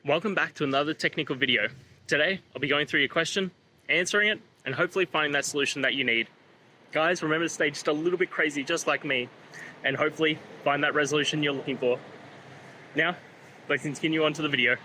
Welcome back to another technical video. Today, I'll be going through your question, answering it, and hopefully finding that solution that you need. Guys, remember to stay just a little bit crazy, just like me, and hopefully find that resolution you're looking for. Now, let's continue on to the video.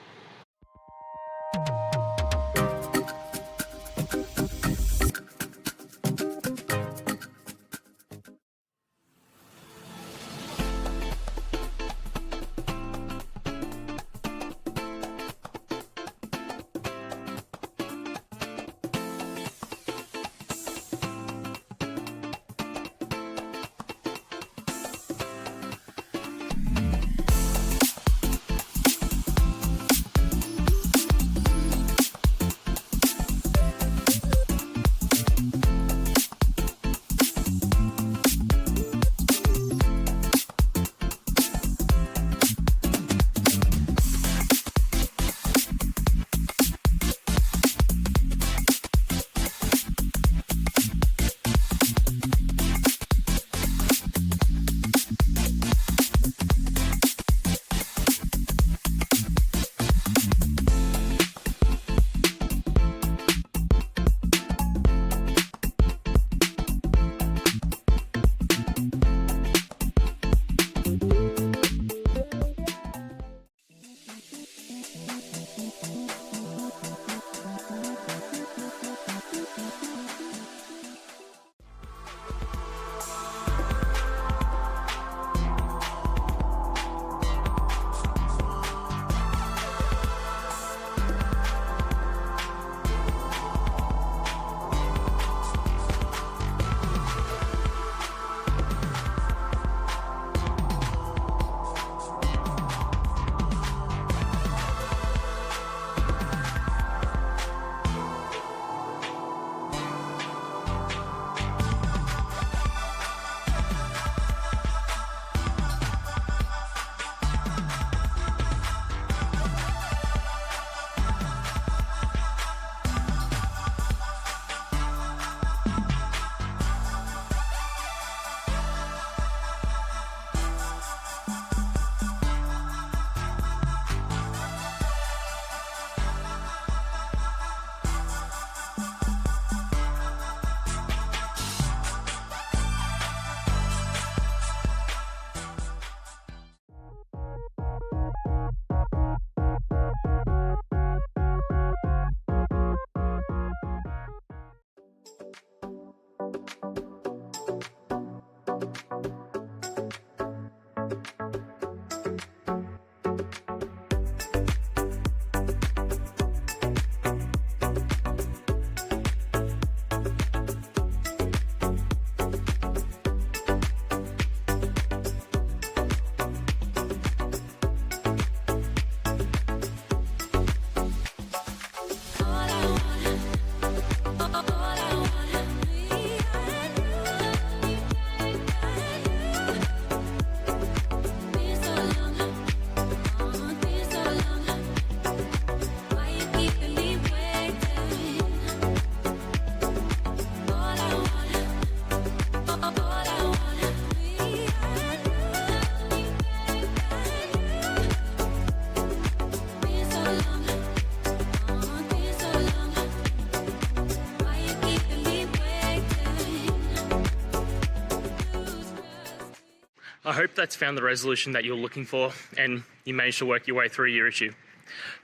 I hope that's found the resolution that you're looking for and you managed to work your way through your issue.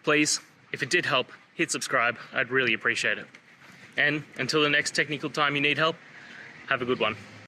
Please, if it did help, hit subscribe. I'd really appreciate it. And until the next technical time you need help, have a good one.